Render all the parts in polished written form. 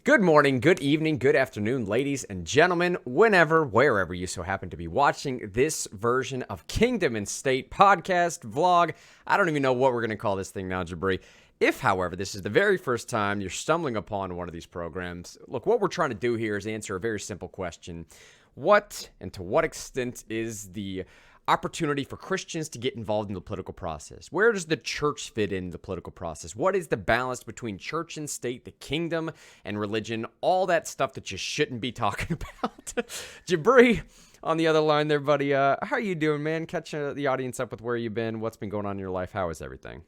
Good morning, good evening, good afternoon, ladies and gentlemen, whenever, wherever you so happen to be watching this version of Kingdom and State podcast, vlog. I don't even know what we're going to call this thing now, Jabri. If, however, this is the very first time you're stumbling upon one of these programs, look, what we're trying to do here is answer a very simple question. What and to what extent is the opportunity for Christians to get involved in the political process? Where does the church fit in the political process? What is the balance between church and state, the kingdom and religion, all that stuff that you shouldn't be talking about? Jabri, on the other line there, buddy. How are you doing, man? Catch the audience up with where you've been, what's been going on in your life. How is everything?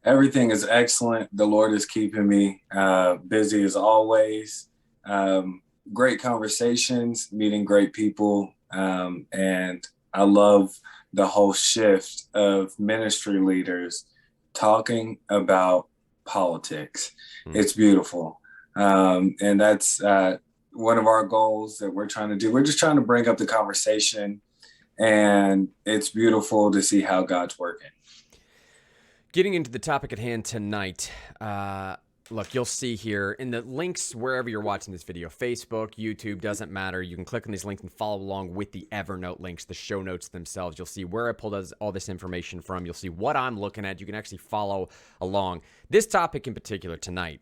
Everything is excellent. The Lord is keeping me busy as always. Great conversations, meeting great people, and I love the whole shift of ministry leaders talking about politics. It's beautiful. And that's one of our goals that we're trying to do. We're just trying to bring up the conversation, and it's beautiful to see how God's working. Getting into the topic at hand tonight, look, you'll see here in the links wherever you're watching this video, Facebook, YouTube, doesn't matter. You can click on these links and follow along with the Evernote links, the show notes themselves. You'll see where I pulled all this information from. You'll see what I'm looking at. You can actually follow along. This topic in particular tonight,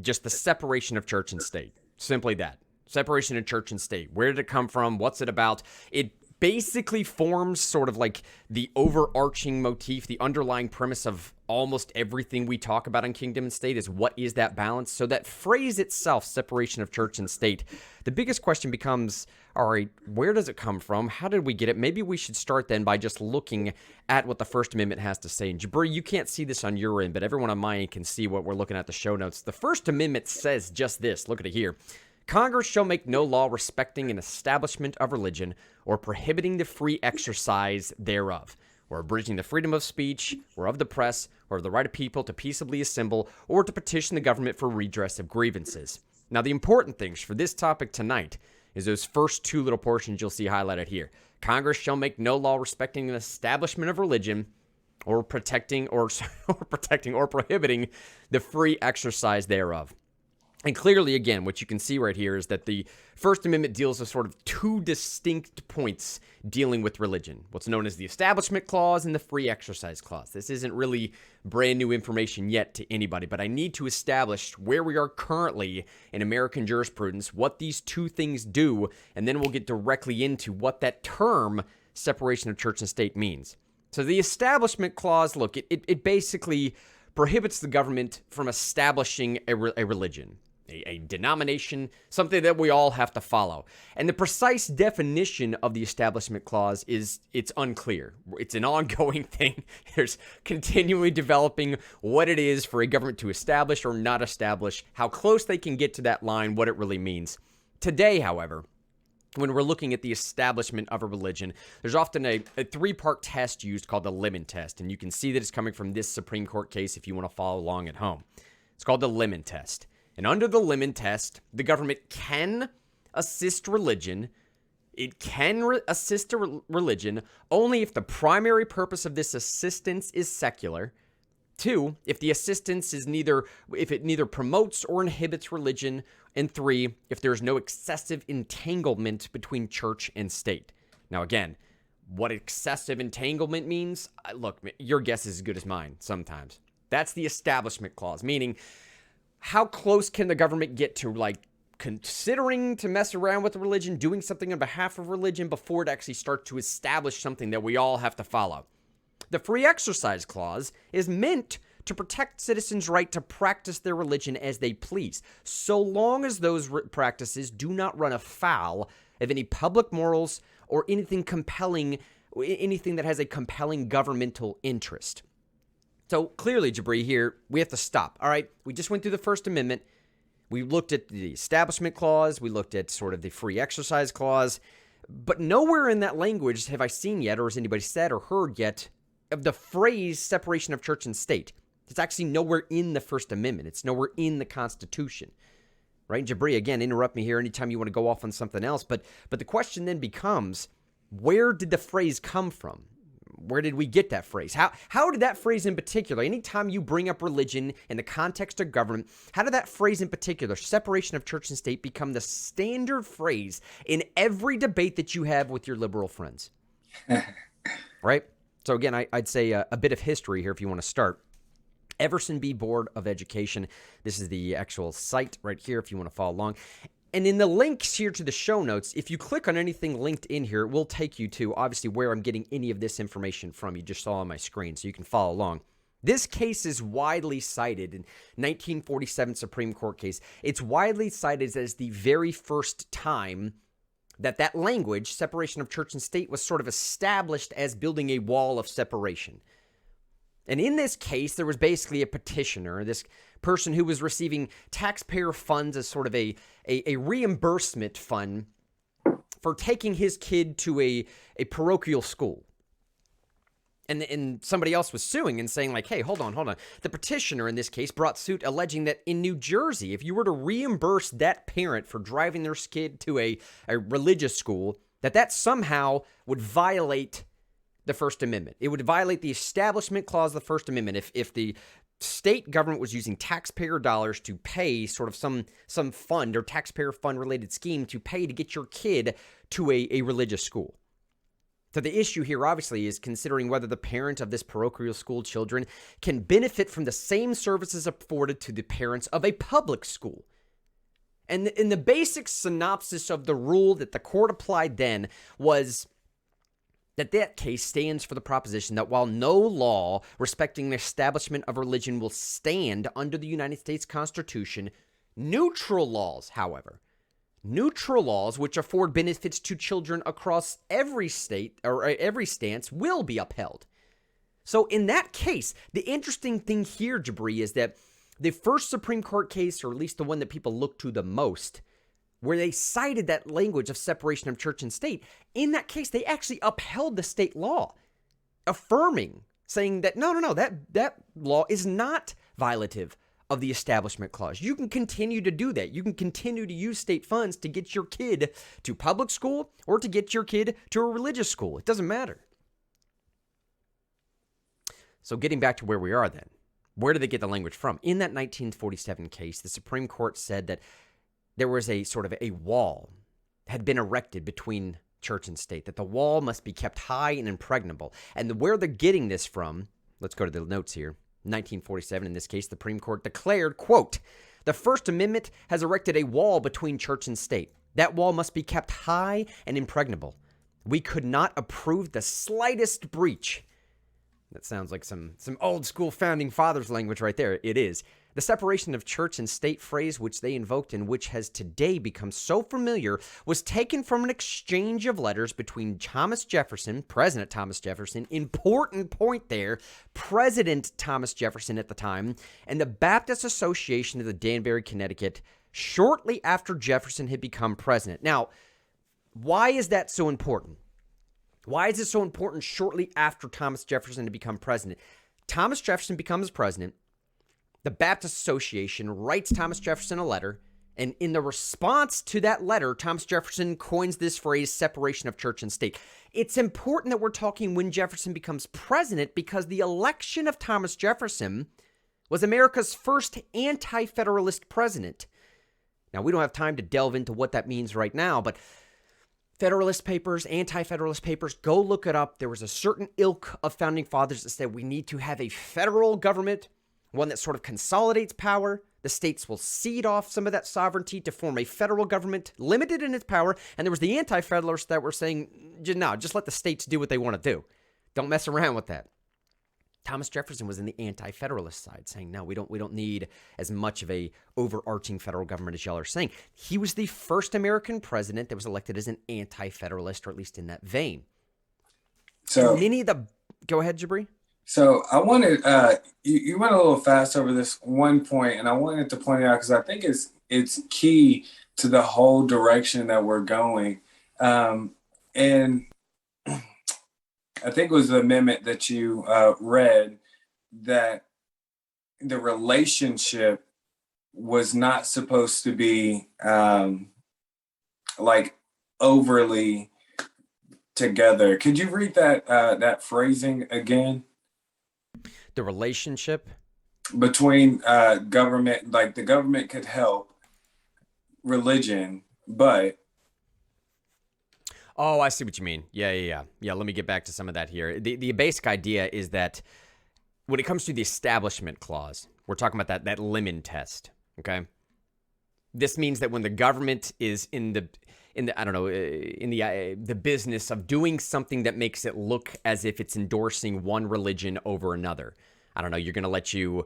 just the separation of church and state. Simply that. Separation of church and state. Where did it come from? What's it about? It basically forms sort of like the overarching motif, the underlying premise of almost everything we talk about in Kingdom and State is what is that balance? So that phrase itself, separation of church and state, the biggest question becomes, all right, where does it come from? How did we get it? Maybe we should start then by just looking at what the First Amendment has to say. And Jabri, you can't see this on your end, but everyone on my end can see what we're looking at the show notes. The First Amendment says just this. Look at it here. Congress shall make no law respecting an establishment of religion or prohibiting the free exercise thereof, or abridging the freedom of speech, or of the press, or of the right of people to peaceably assemble, or to petition the government for redress of grievances. Now, the important things for this topic tonight is those first two little portions you'll see highlighted here. Congress shall make no law respecting an establishment of religion, or protecting or prohibiting the free exercise thereof. And clearly, again, what you can see right here is that the First Amendment deals with sort of two distinct points dealing with religion, what's known as the Establishment Clause and the Free Exercise Clause. This isn't really brand new information yet to anybody, but I need to establish where we are currently in American jurisprudence, what these two things do, and then we'll get directly into what that term, separation of church and state, means. So the Establishment Clause, look, it basically prohibits the government from establishing a religion. A denomination, something that we all have to follow. And the precise definition of the Establishment Clause it's unclear. It's an ongoing thing. There's continually developing what it is for a government to establish or not establish, how close they can get to that line, what it really means. Today, however, when we're looking at the establishment of a religion, there's often a three-part test used called the Lemon Test. And you can see that it's coming from this Supreme Court case if you want to follow along at home. It's called the Lemon Test. And under the Lemon Test, the government can assist religion. It can assist a religion only if the primary purpose of this assistance is secular. 2, if the assistance is if it neither promotes or inhibits religion. And 3, if there is no excessive entanglement between church and state. Now, again, what excessive entanglement means, look, your guess is as good as mine sometimes. That's the Establishment Clause, meaning how close can the government get to, like, considering to mess around with religion, doing something on behalf of religion before it actually starts to establish something that we all have to follow? The Free Exercise Clause is meant to protect citizens' right to practice their religion as they please, so long as those practices do not run afoul of any public morals or anything that has a compelling governmental interest. So clearly, Jabri, here, we have to stop. All right, we just went through the First Amendment. We looked at the Establishment Clause. We looked at sort of the Free Exercise Clause. But nowhere in that language have I seen yet, or has anybody said or heard yet, of the phrase separation of church and state. It's actually nowhere in the First Amendment. It's nowhere in the Constitution. Right? Jabri, again, interrupt me here anytime you want to go off on something else. But the question then becomes, where did the phrase come from? Where did we get that phrase? How did that phrase in particular, anytime you bring up religion in the context of government, how did that phrase in particular, separation of church and state, become the standard phrase in every debate that you have with your liberal friends? Right? So again, I'd say a bit of history here if you want to start. Everson B. Board of Education. This is the actual site right here if you want to follow along. And in the links here to the show notes, if you click on anything linked in here, it will take you to, obviously, where I'm getting any of this information from. You just saw on my screen, so you can follow along. This case is widely cited in 1947 Supreme Court case. It's widely cited as the very first time that language, separation of church and state, was sort of established as building a wall of separation. And in this case, there was basically a petitioner, this person who was receiving taxpayer funds as sort of a reimbursement fund for taking his kid to a parochial school. And somebody else was suing and saying like, hey, hold on. The petitioner in this case brought suit alleging that in New Jersey, if you were to reimburse that parent for driving their kid to a religious school, that somehow would violate the First Amendment. It would violate the Establishment Clause of the First Amendment if the state government was using taxpayer dollars to pay sort of some fund or taxpayer fund related scheme to pay to get your kid to a religious school. So the issue here obviously is considering whether the parent of this parochial school children can benefit from the same services afforded to the parents of a public school. And in the basic synopsis of the rule that the court applied then was that case stands for the proposition that while no law respecting the establishment of religion will stand under the United States Constitution, neutral laws, however, which afford benefits to children across every state or every stance will be upheld. So in that case, the interesting thing here, Jabri, is that the first Supreme Court case, or at least the one that people look to the most, where they cited that language of separation of church and state, in that case, they actually upheld the state law, affirming, saying that, no, that law is not violative of the Establishment Clause. You can continue to do that. You can continue to use state funds to get your kid to public school or to get your kid to a religious school. It doesn't matter. So getting back to where we are then, where did they get the language from? In that 1947 case, the Supreme Court said that there was a sort of a wall had been erected between church and state, that the wall must be kept high and impregnable. And where they're getting this from, let's go to the notes here. 1947, in this case, the Supreme Court declared, quote, "The First Amendment has erected a wall between church and state. That wall must be kept high and impregnable. We could not approve the slightest breach." That sounds like some old school founding fathers language right there. It is. The separation of church and state phrase which they invoked and which has today become so familiar was taken from an exchange of letters between Thomas Jefferson, President Thomas Jefferson, important point there, President Thomas Jefferson at the time, and the Baptist Association of the Danbury, Connecticut, shortly after Jefferson had become president. Now, why is that so important? Why is it so important shortly after Thomas Jefferson had become president? Thomas Jefferson becomes president. The Baptist Association writes Thomas Jefferson a letter, and in the response to that letter, Thomas Jefferson coins this phrase, separation of church and state. It's important that we're talking when Jefferson becomes president because the election of Thomas Jefferson was America's first anti-federalist president. Now, we don't have time to delve into what that means right now, but Federalist Papers, Anti-Federalist Papers, go look it up. There was a certain ilk of founding fathers that said we need to have a federal government, one that sort of consolidates power. The states will cede off some of that sovereignty to form a federal government, limited in its power. And there was the Anti-Federalists that were saying, no, just let the states do what they want to do. Don't mess around with that. Thomas Jefferson was in the Anti-Federalist side, saying, no, we don't need as much of a overarching federal government as y'all are saying. He was the first American president that was elected as an Anti-Federalist, or at least in that vein. So go ahead, Jabri. So I wanted, you went a little fast over this one point, and I wanted to point it out because I think it's key to the whole direction that we're going. And I think it was the amendment that you read that the relationship was not supposed to be like overly together. Could you read that phrasing again? The relationship. Between government, like the government could help religion, but Oh, I see what you mean. Yeah. Let me get back to some of that here. The basic idea is that when it comes to the establishment clause, we're talking about that lemon test. Okay, this means that when the government is in the I don't know, in the business of doing something that makes it look as if it's endorsing one religion over another. I don't know. You're going to let you.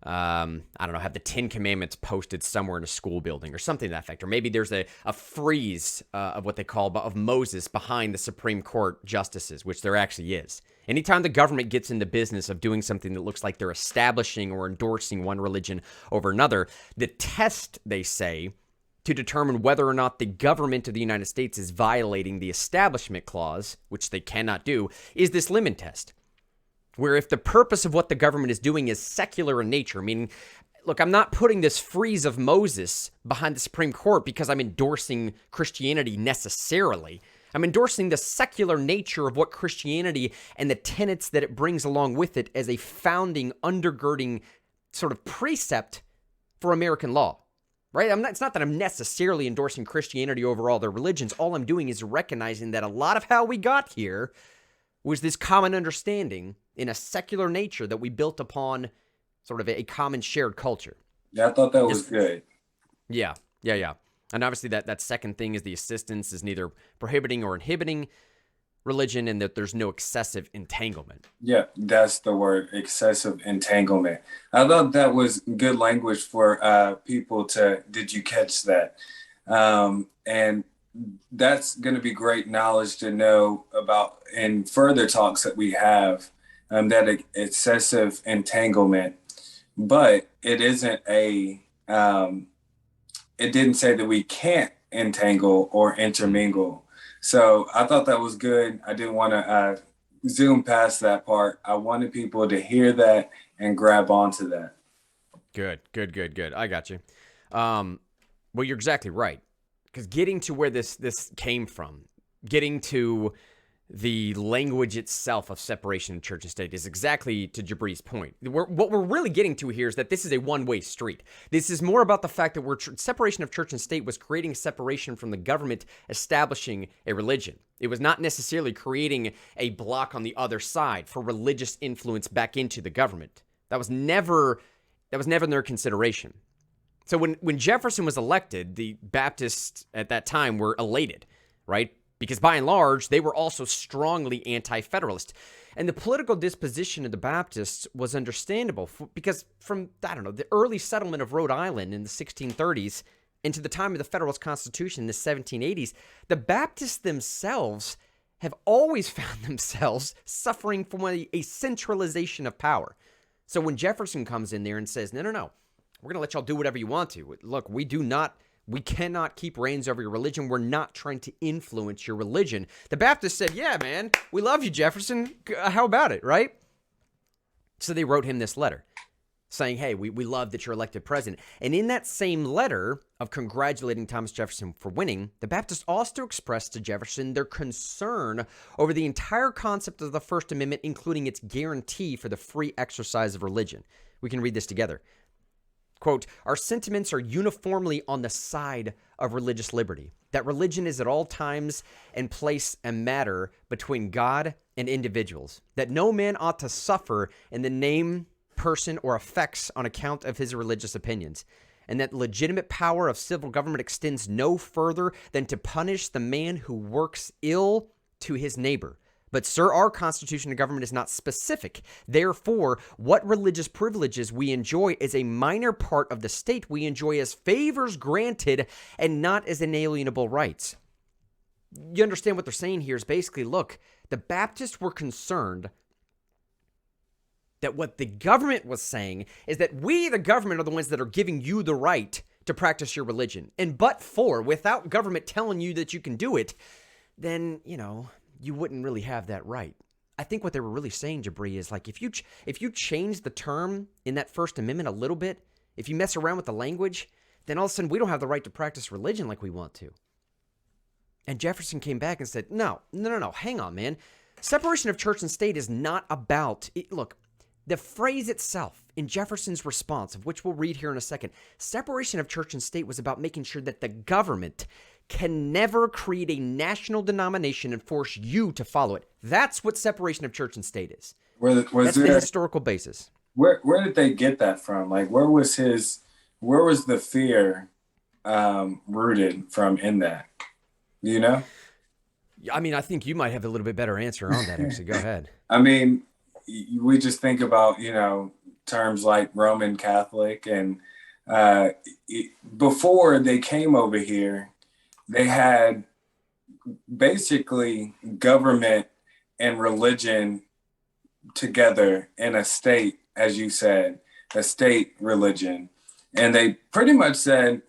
I don't know, have the 10 Commandments posted somewhere in a school building or something to that effect. Or maybe there's a frieze of what they call of Moses behind the Supreme Court justices, which there actually is. Anytime the government gets in the business of doing something that looks like they're establishing or endorsing one religion over another, the test, they say, to determine whether or not the government of the United States is violating the Establishment Clause, which they cannot do, is this lemon test. Where if the purpose of what the government is doing is secular in nature, meaning, look, I'm not putting this frieze of Moses behind the Supreme Court because I'm endorsing Christianity necessarily. I'm endorsing the secular nature of what Christianity and the tenets that it brings along with it as a founding, undergirding sort of precept for American law, right? It's not that I'm necessarily endorsing Christianity over all their religions. All I'm doing is recognizing that a lot of how we got here was this common understanding in a secular nature that we built upon sort of a common shared culture. Yeah, I thought that was good. Yeah. And obviously that second thing is the assistance is neither prohibiting or inhibiting religion and that there's no excessive entanglement. Yeah, that's the word, excessive entanglement. I thought that was good language for people to, did you catch that? And that's going to be great knowledge to know about in further talks that we have, that excessive entanglement, but it isn't it didn't say that we can't entangle or intermingle. So I thought that was good. I didn't want to zoom past that part. I wanted people to hear that and grab onto that. Good. I got you. Well, you're exactly right. Because getting to where this came from, getting to the language itself of separation of church and state is exactly to Jabri's point. What we're really getting to here is that this is a one-way street. This is more about the fact that separation of church and state was creating separation from the government establishing a religion. It was not necessarily creating a block on the other side for religious influence back into the government. That was never in their consideration. So when Jefferson was elected, the Baptists at that time were elated, right? Because by and large, they were also strongly anti-Federalist. And the political disposition of the Baptists was understandable because from, the early settlement of Rhode Island in the 1630s into the time of the Federalist Constitution in the 1780s, the Baptists themselves have always found themselves suffering from a centralization of power. So when Jefferson comes in there and says, no, we're going to let y'all do whatever you want to. Look, we cannot keep reins over your religion. We're not trying to influence your religion. The Baptists said, yeah, man, we love you, Jefferson. How about it, right? So they wrote him this letter saying, hey, we love that you're elected president. And in that same letter of congratulating Thomas Jefferson for winning, the Baptists also expressed to Jefferson their concern over the entire concept of the First Amendment, including its guarantee for the free exercise of religion. We can read this together. Quote, our sentiments are uniformly on the side of religious liberty, that religion is at all times and place a matter between God and individuals, that no man ought to suffer in the name, person, or effects on account of his religious opinions, and that legitimate power of civil government extends no further than to punish the man who works ill to his neighbor. But, sir, our constitution of government is not specific. Therefore, what religious privileges we enjoy as a minor part of the state, we enjoy as favors granted and not as inalienable rights. You understand what they're saying here is basically, look, the Baptists were concerned that what the government was saying is that we, the government, are the ones that are giving you the right to practice your religion. And without government telling you that you can do it, then, you wouldn't really have that right. I think what they were really saying, Jabri, is like if you change the term in that First Amendment a little bit, if you mess around with the language, then all of a sudden we don't have the right to practice religion like we want to. And Jefferson came back and said, no, hang on, man. Separation of church and state is not about, look, the phrase itself in Jefferson's response, of which we'll read here in a second, separation of church and state was about making sure that the government can never create a national denomination and force you to follow it. That's what separation of church and state is. That's the historical basis. Where did they get that from? Like, where was the fear rooted from in that? Do you know? I mean, I think you might have a little bit better answer on that, actually. Go ahead. I mean, we just think about, terms like Roman Catholic, and before they came over here, they had basically government and religion together in a state, as you said, a state religion. And they pretty much said,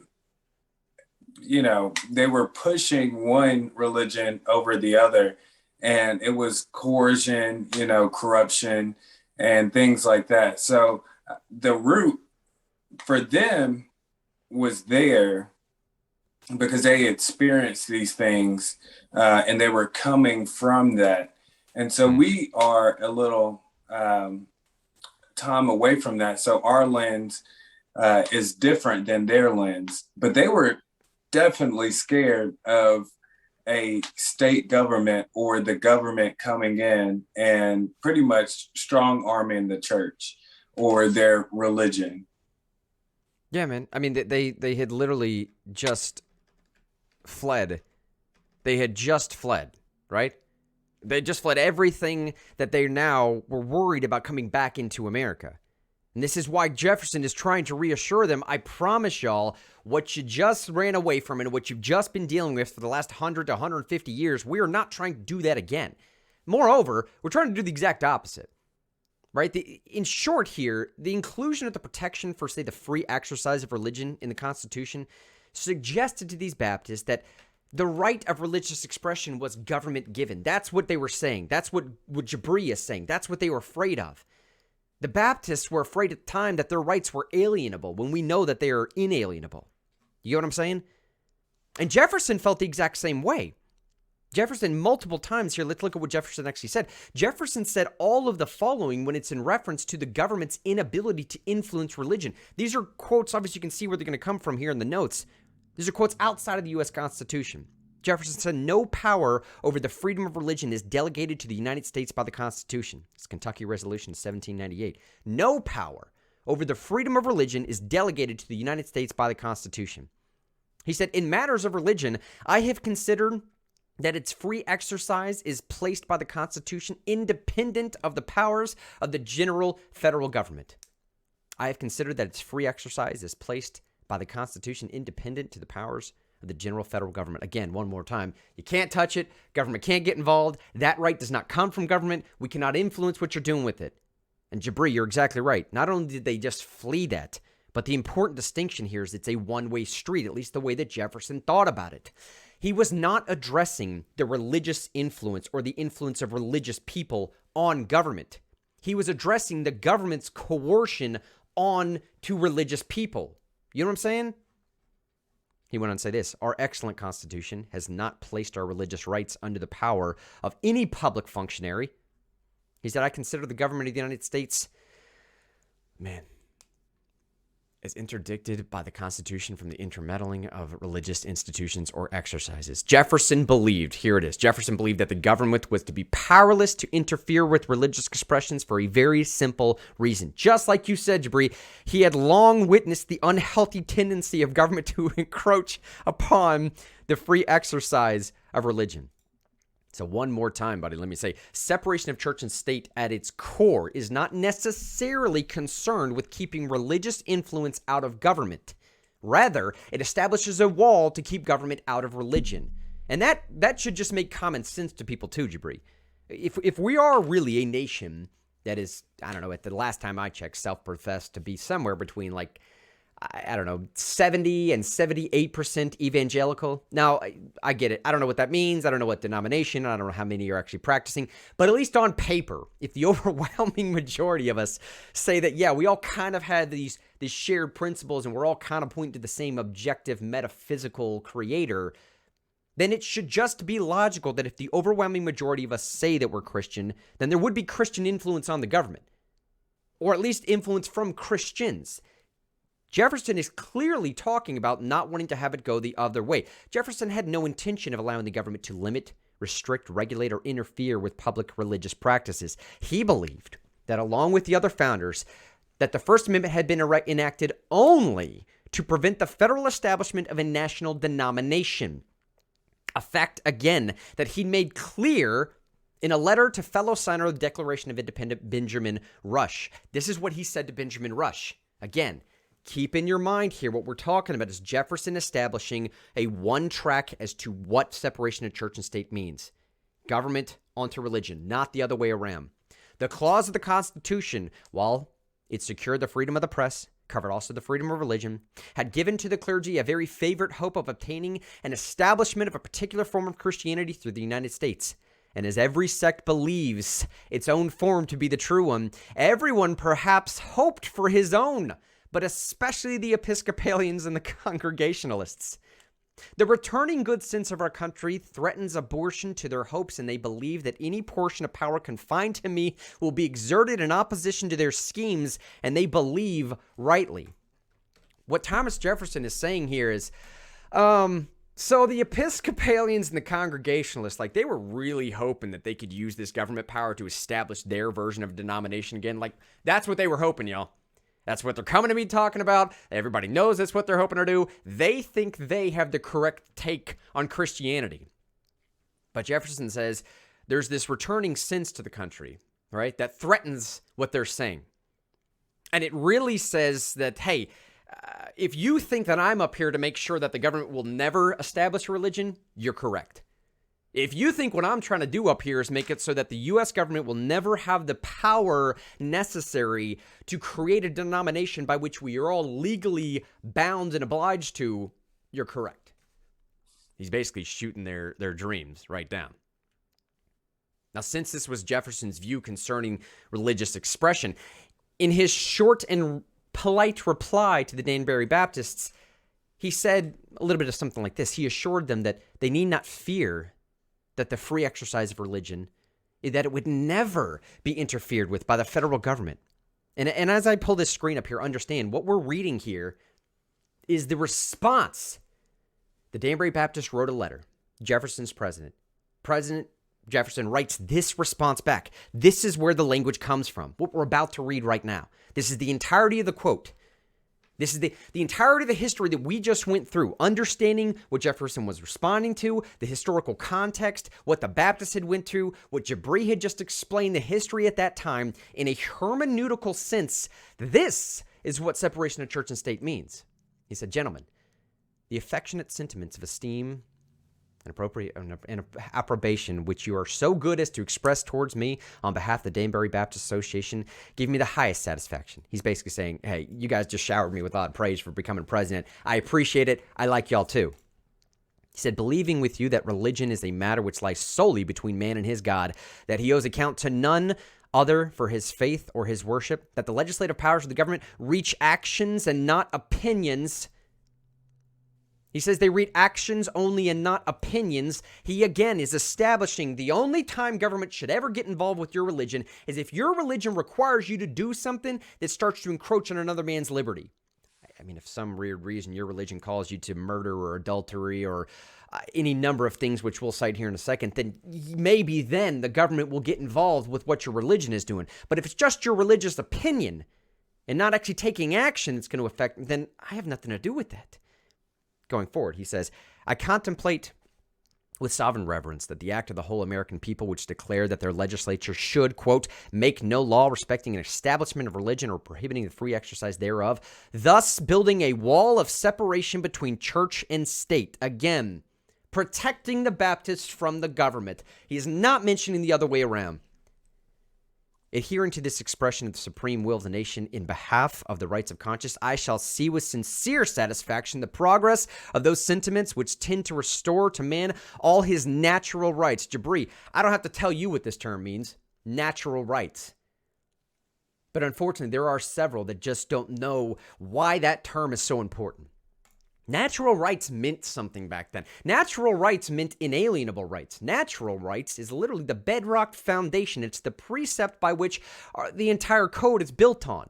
they were pushing one religion over the other, and it was coercion, corruption and things like that. So the root for them was there because they experienced these things and they were coming from that. And so we are a little time away from that. So our lens is different than their lens, but they were definitely scared of a state government or the government coming in and pretty much strong arming the church or their religion. Yeah, man. I mean, they had literally just fled. They had just fled, right? They just fled everything that they now were worried about coming back into America. And this is why Jefferson is trying to reassure them, I promise y'all, what you just ran away from and what you've just been dealing with for the last 100 to 150 years, we are not trying to do that again. Moreover, we're trying to do the exact opposite, right? In short here, the inclusion of the protection for, say, the free exercise of religion in the Constitution suggested to these Baptists that the right of religious expression was government given. That's what they were saying. That's what Jabri is saying. That's what they were afraid of. The Baptists were afraid at the time that their rights were alienable when we know that they are inalienable. You know what I'm saying? And Jefferson felt the exact same way. Jefferson, multiple times here, let's look at what Jefferson actually said. Jefferson said all of the following when it's in reference to the government's inability to influence religion. These are quotes, obviously you can see where they're going to come from here in the notes. These are quotes outside of the U.S. Constitution. Jefferson said, no power over the freedom of religion is delegated to the United States by the Constitution. It's Kentucky Resolution 1798. No power over the freedom of religion is delegated to the United States by the Constitution. He said, in matters of religion, I have considered that its free exercise is placed by the Constitution independent of the powers of the general federal government. I have considered that its free exercise is placed by the Constitution independent to the powers of the general federal government. Again, one more time, you can't touch it. Government can't get involved. That right does not come from government. We cannot influence what you're doing with it. And Jabri, you're exactly right. Not only did they just flee that, but the important distinction here is it's a one-way street, at least the way that Jefferson thought about it. He was not addressing the religious influence or the influence of religious people on government. He was addressing the government's coercion on to religious people. You know what I'm saying? He went on to say this, our excellent Constitution has not placed our religious rights under the power of any public functionary. He said, I consider the government of the United States, is interdicted by the Constitution from the intermeddling of religious institutions or exercises. Jefferson believed, here it is, Jefferson believed that the government was to be powerless to interfere with religious expressions for a very simple reason. Just like you said, Jabri, he had long witnessed the unhealthy tendency of government to encroach upon the free exercise of religion. So one more time, buddy, let me say, separation of church and state at its core is not necessarily concerned with keeping religious influence out of government. Rather, it establishes a wall to keep government out of religion. And that should just make common sense to people too, Jabri. If we are really a nation that is, I don't know, at the last time I checked, self-professed to be somewhere between 70 and 78% evangelical. Now, I get it. I don't know what that means. I don't know what denomination. I don't know how many are actually practicing. But at least on paper, if the overwhelming majority of us say that, yeah, we all kind of had these shared principles and we're all kind of pointing to the same objective metaphysical creator, then it should just be logical that if the overwhelming majority of us say that we're Christian, then there would be Christian influence on the government, or at least influence from Christians. Jefferson is clearly talking about not wanting to have it go the other way. Jefferson had no intention of allowing the government to limit, restrict, regulate, or interfere with public religious practices. He believed that, along with the other founders, that the First Amendment had been enacted only to prevent the federal establishment of a national denomination. A fact, again, that he made clear in a letter to fellow signer of the Declaration of Independence, Benjamin Rush. This is what he said to Benjamin Rush. Again, keep in your mind here what we're talking about is Jefferson establishing a one track as to what separation of church and state means. Government onto religion, not the other way around. The clause of the Constitution, while it secured the freedom of the press, covered also the freedom of religion, had given to the clergy a very favorite hope of obtaining an establishment of a particular form of Christianity through the United States. And as every sect believes its own form to be the true one, everyone perhaps hoped for his own, but especially the Episcopalians and the Congregationalists. The returning good sense of our country threatens abortion to their hopes, and they believe that any portion of power confined to me will be exerted in opposition to their schemes, and they believe rightly. What Thomas Jefferson is saying here is, so the Episcopalians and the Congregationalists, like, they were really hoping that they could use this government power to establish their version of denomination again. Like, that's what they were hoping, y'all. That's what they're coming to me talking about. Everybody knows that's what they're hoping to do. They think they have the correct take on Christianity. But Jefferson says there's this returning sense to the country, right, that threatens what they're saying. And it really says that, hey, if you think that I'm up here to make sure that the government will never establish a religion, you're correct. If you think what I'm trying to do up here is make it so that the U.S. government will never have the power necessary to create a denomination by which we are all legally bound and obliged to, you're correct. He's basically shooting their dreams right down. Now, since this was Jefferson's view concerning religious expression, in his short and polite reply to the Danbury Baptists, he said a little bit of something like this. He assured them that they need not fear that the free exercise of religion, that it would never be interfered with by the federal government. And as I pull this screen up here, understand what we're reading here is the response. The Danbury Baptists wrote a letter. Jefferson's president. President Jefferson writes this response back. This is where the language comes from, what we're about to read right now. This is the entirety of the quote. This is the entirety of the history that we just went through, understanding what Jefferson was responding to, the historical context, what the Baptists had went through, what Jabri had just explained, the history at that time. In a hermeneutical sense, this is what separation of church and state means. He said, gentlemen, the affectionate sentiments of esteem and approbation which you are so good as to express towards me on behalf of the Danbury Baptist Association give me the highest satisfaction. He's basically saying, hey, you guys just showered me with odd praise for becoming president. I appreciate it. I like y'all too. He said, believing with you that religion is a matter which lies solely between man and his God, that he owes account to none other for his faith or his worship, that the legislative powers of the government reach actions and not opinions. He says they read actions only and not opinions. He, again, is establishing the only time government should ever get involved with your religion is if your religion requires you to do something that starts to encroach on another man's liberty. I mean, if some weird reason your religion calls you to murder or adultery or any number of things, which we'll cite here in a second, then maybe then the government will get involved with what your religion is doing. But if it's just your religious opinion and not actually taking action that's going to affect, then I have nothing to do with that. Going forward, he says, I contemplate with sovereign reverence that the act of the whole American people which declare that their legislature should, quote, make no law respecting an establishment of religion or prohibiting the free exercise thereof, thus building a wall of separation between church and state. Again, protecting the Baptists from the government. He is not mentioning the other way around. Adhering to this expression of the supreme will of the nation in behalf of the rights of conscience, I shall see with sincere satisfaction the progress of those sentiments which tend to restore to man all his natural rights. Jabri, I don't have to tell you what this term means, natural rights. But unfortunately, there are several that just don't know why that term is so important. Natural rights meant something back then. Natural rights meant inalienable rights. Natural rights is literally the bedrock foundation. It's the precept by which the entire code is built on.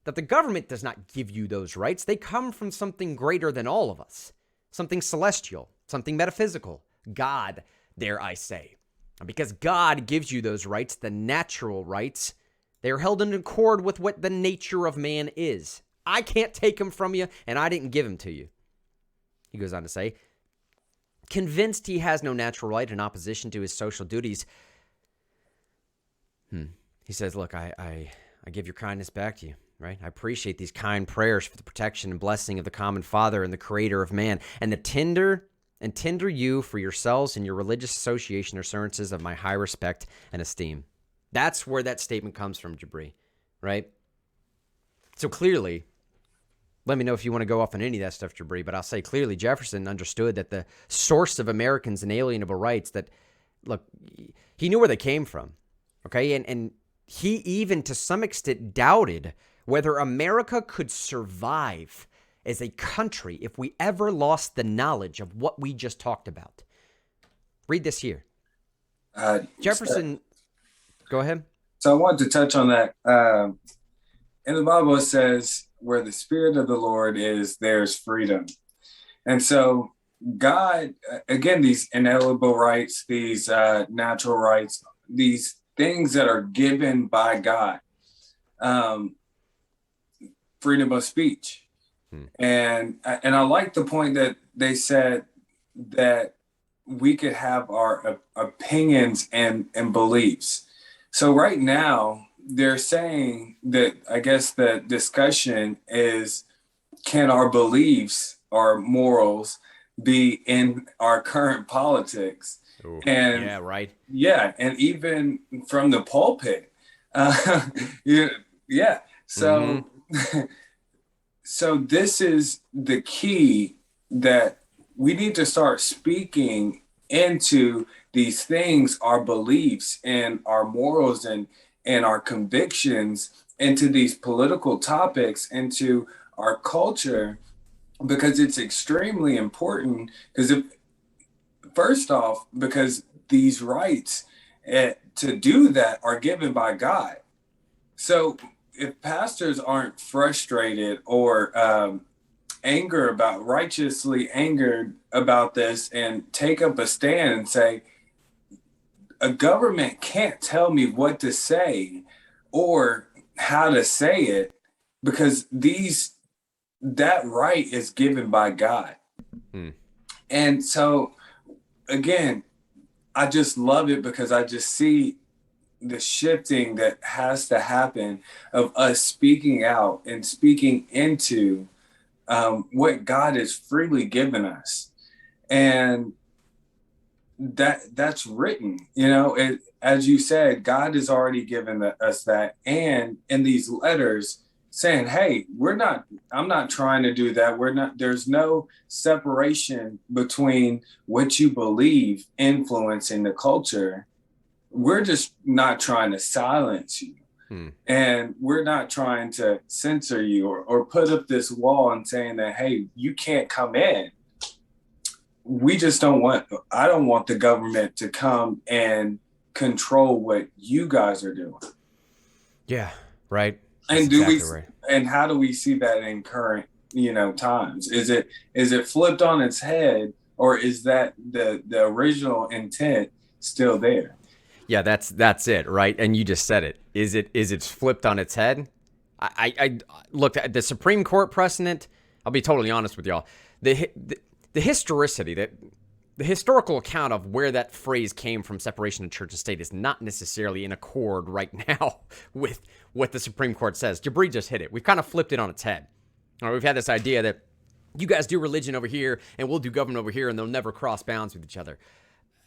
That the government does not give you those rights. They come from something greater than all of us. Something celestial, something metaphysical. God, dare I say. And because God gives you those rights, the natural rights, they are held in accord with what the nature of man is. I can't take them from you, and I didn't give them to you. He goes on to say, convinced he has no natural right in opposition to his social duties. He says, look, I give your kindness back to you, right? I appreciate these kind prayers for the protection and blessing of the common Father and the Creator of man, and the tender you for yourselves and your religious association are assurances of my high respect and esteem. That's where that statement comes from, Jabri, right? So clearly, let me know if you want to go off on any of that stuff, Jabri, but I'll say clearly Jefferson understood that the source of Americans' inalienable rights, that, look, he knew where they came from, okay? And he even, to some extent, doubted whether America could survive as a country if we ever lost the knowledge of what we just talked about. Read this here. Jefferson, go ahead. So I wanted to touch on that. In the Bible, it says, where the Spirit of the Lord is, there's freedom. And so God, again, these inalienable rights, these natural rights, these things that are given by God, freedom of speech. And I like the point that they said that we could have our opinions and beliefs. So right now, they're saying that, I guess the discussion is, can our beliefs, our morals, be in our current politics? Ooh, and yeah, right. Yeah, and even from the pulpit. Yeah. So, so this is the key, that we need to start speaking into these things, our beliefs and our morals and our convictions, into these political topics, into our culture, because it's extremely important. Because first off, because these rights to do that are given by God. So if pastors aren't frustrated or righteously angered about this, and take up a stand and say, a government can't tell me what to say or how to say it, because that right is given by God. And so, again, I just love it, because I just see the shifting that has to happen of us speaking out and speaking into what God has freely given us. And that's written, as you said, God has already given us that. And in these letters saying, hey, I'm not trying to do that. There's no separation between what you believe influencing the culture. We're just not trying to silence you. And we're not trying to censor you or put up this wall and saying that, hey, you can't come in. I don't want the government to come and control what you guys are doing. Yeah, right. And and how do we see that in current, times? Is it flipped on its head, or is that the original intent still there? Yeah, that's it, right? And you just said it. Is it flipped on its head? I looked at the Supreme Court precedent. I'll be totally honest with y'all. The historicity, the historical account of where that phrase came from, separation of church and state, is not necessarily in accord right now with what the Supreme Court says. Jabri just hit it. We've kind of flipped it on its head. All right, we've had this idea that you guys do religion over here and we'll do government over here, and they'll never cross bounds with each other.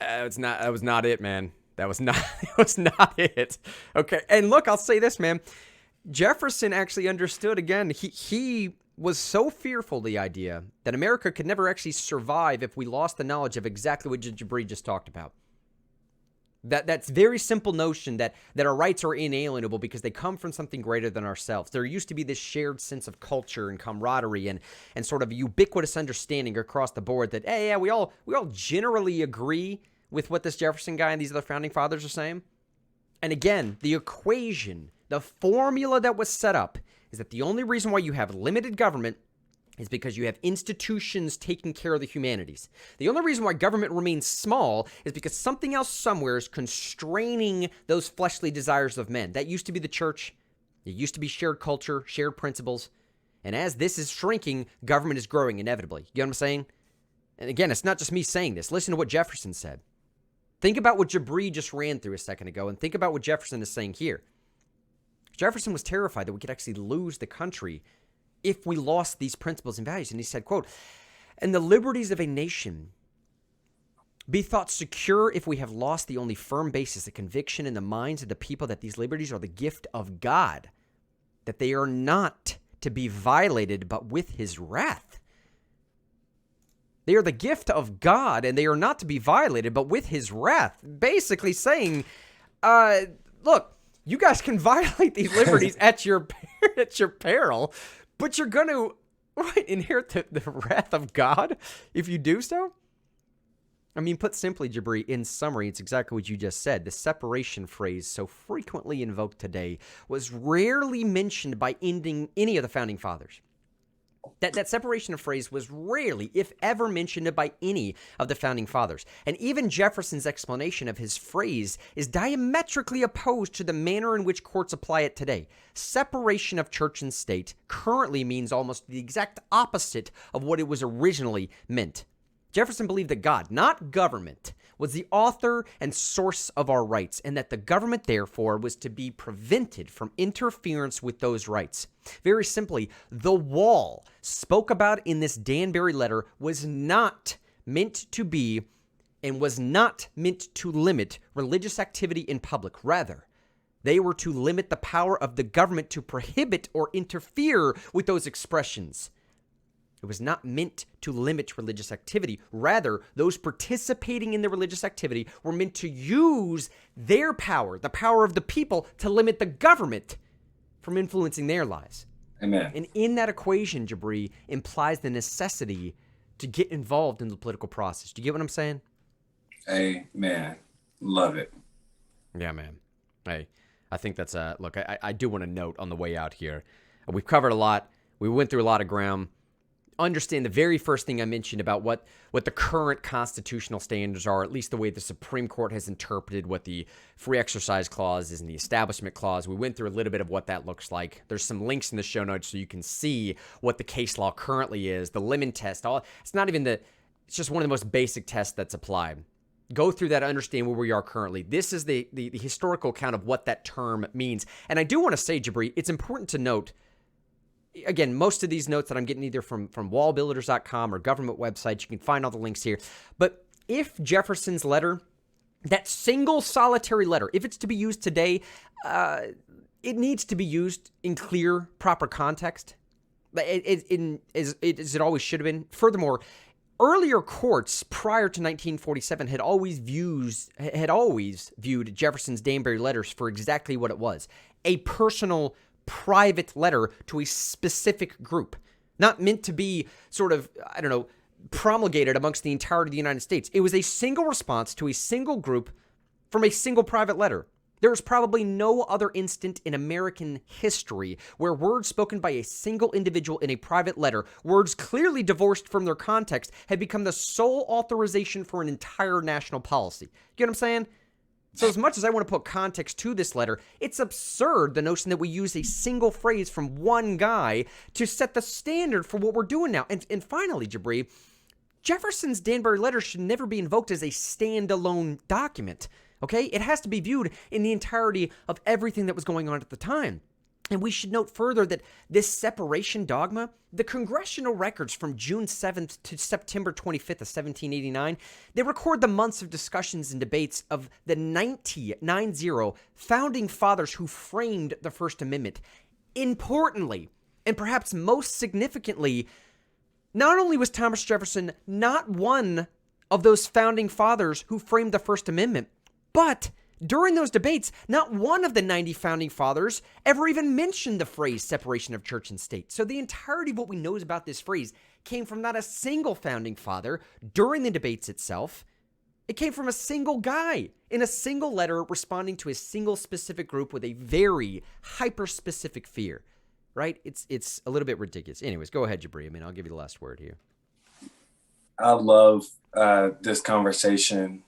That was not it, man. That was not it. Okay, and look, I'll say this, man. Jefferson actually understood, again, he was so fearful of the idea that America could never actually survive if we lost the knowledge of exactly what Jabri just talked about. That's very simple notion that our rights are inalienable because they come from something greater than ourselves. There used to be this shared sense of culture and camaraderie and sort of ubiquitous understanding across the board that, hey, yeah, we all generally agree with what this Jefferson guy and these other founding fathers are saying. And again, the equation, the formula that was set up is that the only reason why you have limited government is because you have institutions taking care of the humanities. The only reason why government remains small is because something else somewhere is constraining those fleshly desires of men. That used to be the church. It used to be shared culture, shared principles. And as this is shrinking, government is growing inevitably. You know what I'm saying? And again, it's not just me saying this. Listen to what Jefferson said. Think about what Jabri just ran through a second ago, and think about what Jefferson is saying here. Jefferson was terrified that we could actually lose the country if we lost these principles and values. And he said, quote, "And the liberties of a nation be thought secure if we have lost the only firm basis, the conviction in the minds of the people that these liberties are the gift of God, that they are not to be violated but with his wrath." They are the gift of God, and they are not to be violated but with his wrath. Basically saying, look, you guys can violate these liberties at your peril, but you're going to inherit the wrath of God if you do so? I mean, put simply, Jabri, in summary, it's exactly what you just said. The separation phrase, so frequently invoked today, was rarely mentioned by any of the founding fathers. That separation of phrase was rarely, if ever, mentioned by any of the founding fathers. And even Jefferson's explanation of his phrase is diametrically opposed to the manner in which courts apply it today. Separation of church and state currently means almost the exact opposite of what it was originally meant. Jefferson believed that God, not government, was the author and source of our rights, and that the government, therefore, was to be prevented from interference with those rights. Very simply, the wall spoke about in this Danbury letter was not meant to be and was not meant to limit religious activity in public. Rather, they were to limit the power of the government to prohibit or interfere with those expressions. It was not meant to limit religious activity. Rather, those participating in the religious activity were meant to use their power, the power of the people, to limit the government from influencing their lives. Amen. And in that equation, Jabri, implies the necessity to get involved in the political process. Do you get what I'm saying? Amen. Love it. Yeah, man. Hey, I think that's look, I do want to note on the way out here. We've covered a lot. We went through a lot of ground. Understand the very first thing I mentioned about what the current constitutional standards are, at least the way the Supreme Court has interpreted what the free exercise clause is and the establishment clause. We went through a little bit of what that looks like. There's some links in the show notes so you can see what the case law currently is, the Lemon test. It's not even it's just one of the most basic tests that's applied. Go through that, understand where we are currently. This is the historical account of what that term means. And I do want to say, Jabri, it's important to note, again, most of these notes that I'm getting either from wallbuilders.com or government websites, you can find all the links here. But if Jefferson's letter, that single solitary letter, if it's to be used today, it needs to be used in clear, proper context, as it always should have been. Furthermore, earlier courts prior to 1947 had always viewed Jefferson's Danbury letters for exactly what it was: a personal, private letter to a specific group, not meant to be sort of, promulgated amongst the entirety of the United States. It was a single response to a single group from a single private letter. There is probably no other instant in American history where words spoken by a single individual in a private letter, words clearly divorced from their context, had become the sole authorization for an entire national policy. You get what I'm saying? So as much as I want to put context to this letter, it's absurd, the notion that we use a single phrase from one guy to set the standard for what we're doing now. And finally, Jabri, Jefferson's Danbury letter should never be invoked as a standalone document, okay? It has to be viewed in the entirety of everything that was going on at the time. And we should note further that this separation dogma, the congressional records from June 7th to September 25th of 1789, they record the months of discussions and debates of the 90 founding fathers who framed the First Amendment. Importantly, and perhaps most significantly, not only was Thomas Jefferson not one of those founding fathers who framed the First Amendment, But during those debates, not one of the 90 founding fathers ever even mentioned the phrase separation of church and state. So the entirety of what we know about this phrase came from not a single founding father during the debates itself. It came from a single guy in a single letter responding to a single specific group with a very hyper-specific fear, right? It's a little bit ridiculous. Anyways, go ahead, Jabri. I mean, I'll give you the last word here. I love this conversation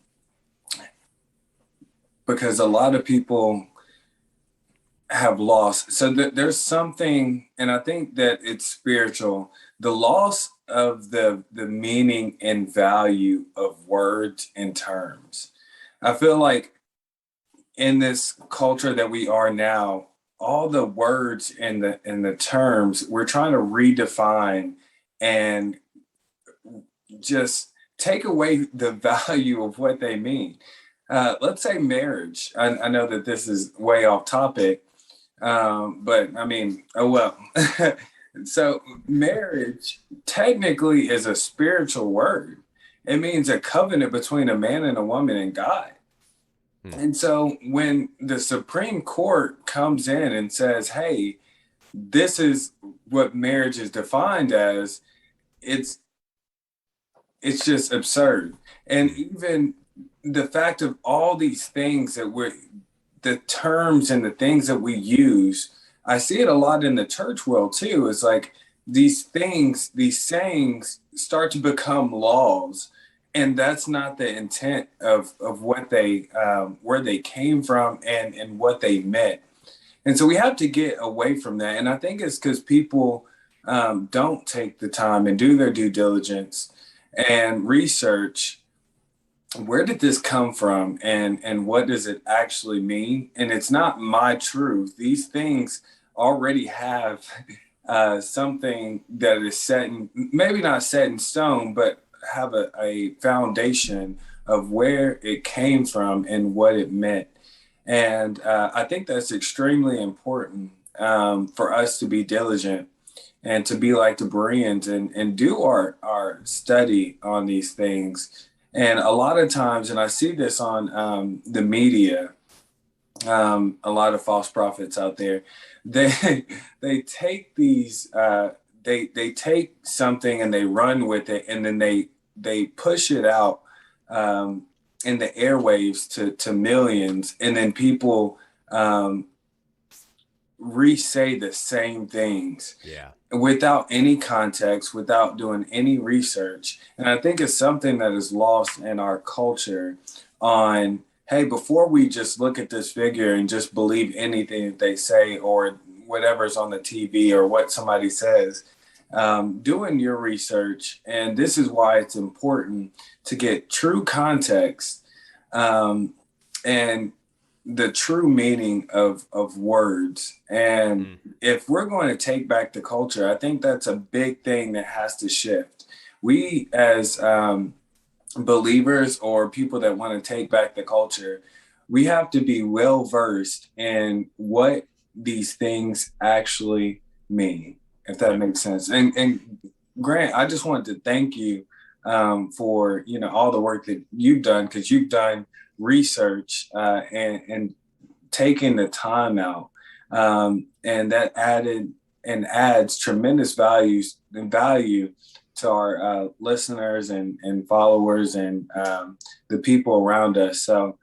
because a lot of people have lost. So there's something, and I think that it's spiritual, the loss of the meaning and value of words and terms. I feel like in this culture that we are now, all the words and the terms, we're trying to redefine and just take away the value of what they mean. Let's say marriage. I know that this is way off topic, but I mean, oh well. So marriage technically is a spiritual word. It means a covenant between a man and a woman and God. And so when the Supreme Court comes in and says, hey, this is what marriage is defined as, it's just absurd. And even the fact of all these things that the terms and the things that we use, I see it a lot in the church world too. It's like these things, these sayings start to become laws. And that's not the intent of what they, where they came from and what they meant. And so we have to get away from that. And I think it's because people don't take the time and do their due diligence and research, where did this come from and what does it actually mean? And it's not my truth. These things already have something that is set in, maybe not set in stone, but have a foundation of where it came from and what it meant. And I think that's extremely important for us to be diligent and to be like the Bereans and do our study on these things. And a lot of times, and I see this on the media, a lot of false prophets out there, they take these, they take something and they run with it, and then they push it out in the airwaves to millions, and then people re-say the same things without any context, without doing any research. And I think it's something that is lost in our culture on, hey, before we just look at this figure and just believe anything that they say or whatever's on the TV or what somebody says, doing your research. And this is why it's important to get true context and the true meaning of words. And if we're going to take back the culture, I think that's a big thing that has to shift. We as believers or people that want to take back the culture, we have to be well versed in what these things actually mean, if that makes sense. And Grant, I just wanted to thank you for all the work that you've done, because you've done research and taking the time out, and that added and adds tremendous value to our listeners and followers and the people around us. So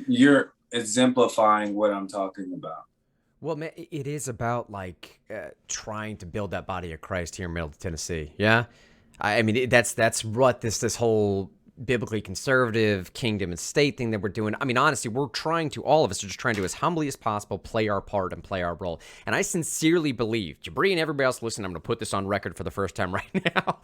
you're exemplifying what I'm talking about. Well, man, it is about trying to build that body of Christ here in Middle Tennessee. Yeah, I mean that's what this whole biblically conservative kingdom and state thing that we're doing. I mean, honestly, all of us are just trying to, as humbly as possible, play our part and play our role. And I sincerely believe, Jabri and everybody else listening, I'm going to put this on record for the first time right now.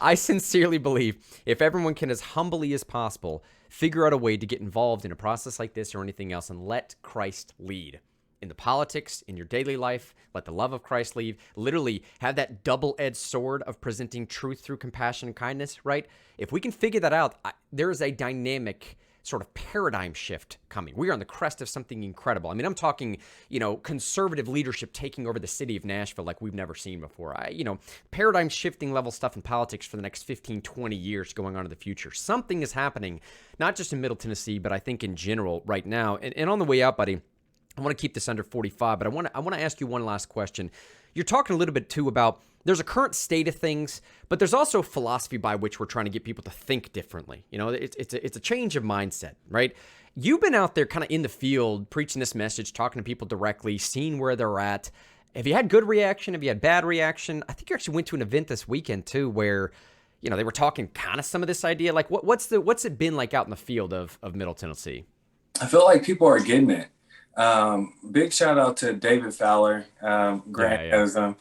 I sincerely believe if everyone can, as humbly as possible, figure out a way to get involved in a process like this or anything else and let Christ lead. In the politics, in your daily life, let the love of Christ lead. Literally have that double-edged sword of presenting truth through compassion and kindness, right? If we can figure that out, there is a dynamic sort of paradigm shift coming. We are on the crest of something incredible. I mean, I'm talking, conservative leadership taking over the city of Nashville like we've never seen before. Paradigm shifting level stuff in politics for the next 15, 20 years going on in the future. Something is happening, not just in Middle Tennessee, but I think in general right now. And on the way out, buddy, I want to keep this under 45, but I want to ask you one last question. You're talking a little bit too about there's a current state of things, but there's also a philosophy by which we're trying to get people to think differently. It's a change of mindset, right? You've been out there kind of in the field, preaching this message, talking to people directly, seeing where they're at. Have you had good reaction? Have you had bad reaction? I think you actually went to an event this weekend too, where, they were talking kind of some of this idea. Like what's it been like out in the field of Middle Tennessee? I feel like people are getting it. Big shout out to David Fowler. Grant knows him.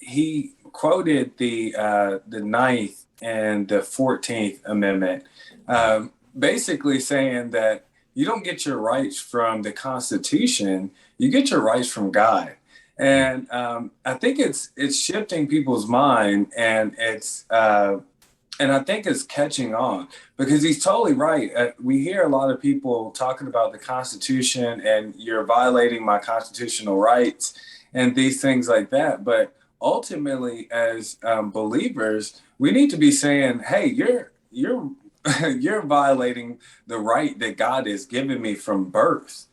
He quoted the 9th and the 14th Amendment, basically saying that you don't get your rights from the Constitution, you get your rights from God. And I think it's shifting people's mind, and I think it's catching on, because he's totally right. We hear a lot of people talking about the Constitution and you're violating my constitutional rights and these things like that. But ultimately, as believers, we need to be saying, "Hey, you're you're violating the right that God has given me from birth."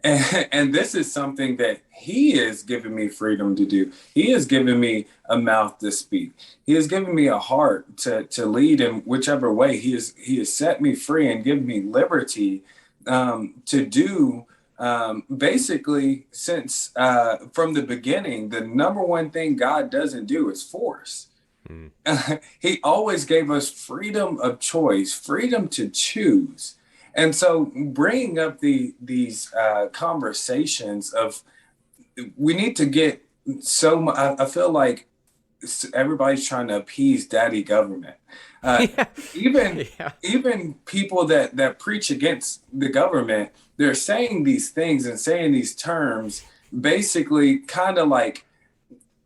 And this is something that he has given me freedom to do. He has given me a mouth to speak. He has given me a heart to lead in whichever way. He has set me free and given me liberty to do. Basically, since from the beginning, the number one thing God doesn't do is force. He always gave us freedom of choice, freedom to choose. And so bringing up these conversations of, we need to get I feel like everybody's trying to appease daddy government. Even people that preach against the government, they're saying these things and saying these terms, basically kind of like,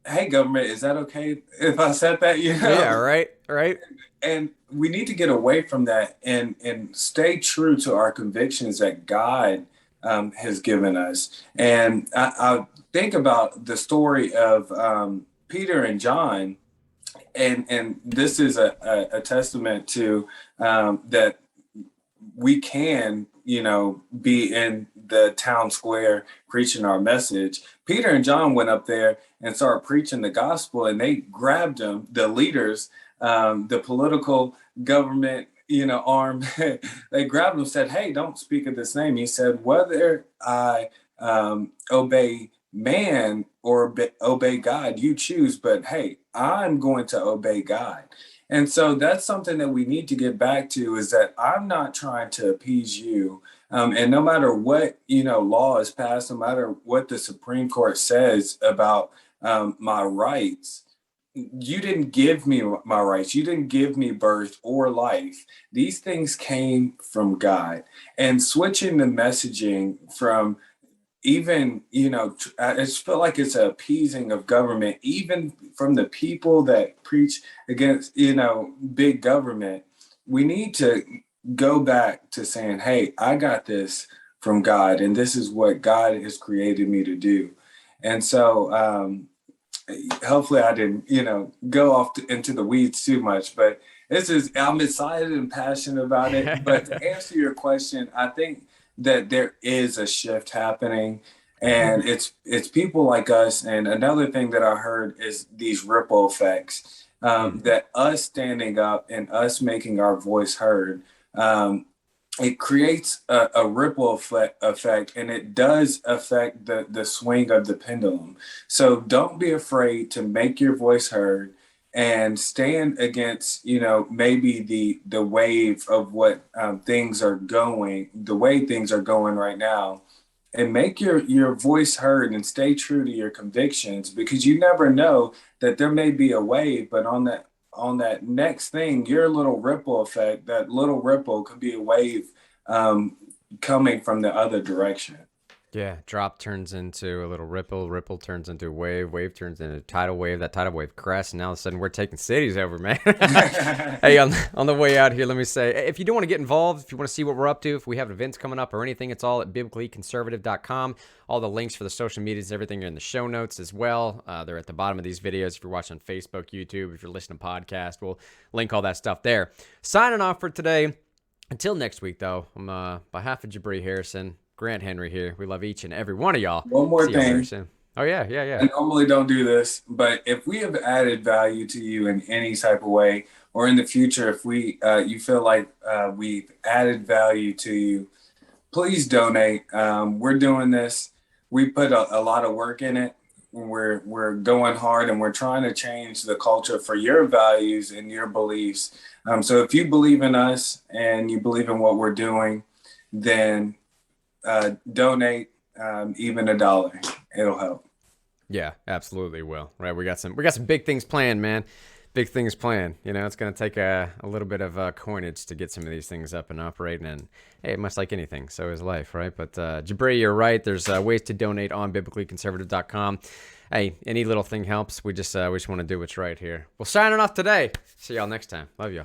"Hey, government, is that okay if I said that?" Yeah, right. And we need to get away from that and stay true to our convictions that God has given us. And I think about the story of Peter and John, and this is a testament to that we can, be in the town square preaching our message. Peter and John went up there and started preaching the gospel, and they grabbed them, the leaders, the political government, arm. They grabbed him and said, "Hey, don't speak of this name." He said, "Whether I obey man or obey God, you choose. But hey, I'm going to obey God." And so that's something that we need to get back to, is that I'm not trying to appease you. And no matter what, law is passed, no matter what the Supreme Court says about my rights, you didn't give me my rights. You didn't give me birth or life. These things came from God. And switching the messaging from even, I just feel like it's an appeasing of government, even from the people that preach against, big government. We need to go back to saying, "Hey, I got this from God, and this is what God has created me to do." And so, hopefully I didn't, go off into the weeds too much, but I'm excited and passionate about it. But to answer your question, I think that there is a shift happening, and it's people like us. And another thing that I heard is these ripple effects, that us standing up and us making our voice heard, it creates a ripple effect, and it does affect the swing of the pendulum. So don't be afraid to make your voice heard and stand against, maybe the wave of what things are going, the way things are going right now, and make your voice heard and stay true to your convictions, because you never know that there may be a wave, but on that next thing, your little ripple effect, that little ripple could be a wave coming from the other direction. Yeah, drop turns into a little ripple, ripple turns into a wave, wave turns into a tidal wave, that tidal wave crests, and now all of a sudden we're taking cities over, man. Hey, on the way out here, let me say, if you do want to get involved, if you want to see what we're up to, if we have events coming up or anything, it's all at biblicallyconservative.com. All the links for the social medias, everything are in the show notes as well. They're at the bottom of these videos. If you're watching on Facebook, YouTube, if you're listening to podcast, we'll link all that stuff there. Signing off for today. Until next week, though, on behalf of Jabri Harrison, Grant Henry here. We love each and every one of y'all. One more See y'all very thing. soon. Oh, yeah. I normally don't do this, but if we have added value to you in any type of way, or in the future, if you feel like we've added value to you, please donate. We're doing this. We put a lot of work in it. We're going hard, and we're trying to change the culture for your values and your beliefs. So if you believe in us and you believe in what we're doing, then donate even $1. It'll help. Yeah, absolutely will. Right, we got some big things planned, man. Big things planned. You know, it's going to take a little bit of coinage to get some of these things up and operating. And hey, much like anything, so is life, right? But Jabri, you're right. There's ways to donate on biblicallyconservative.com. Hey, any little thing helps. We just want to do what's right here. Well, signing off today. See y'all next time. Love y'all.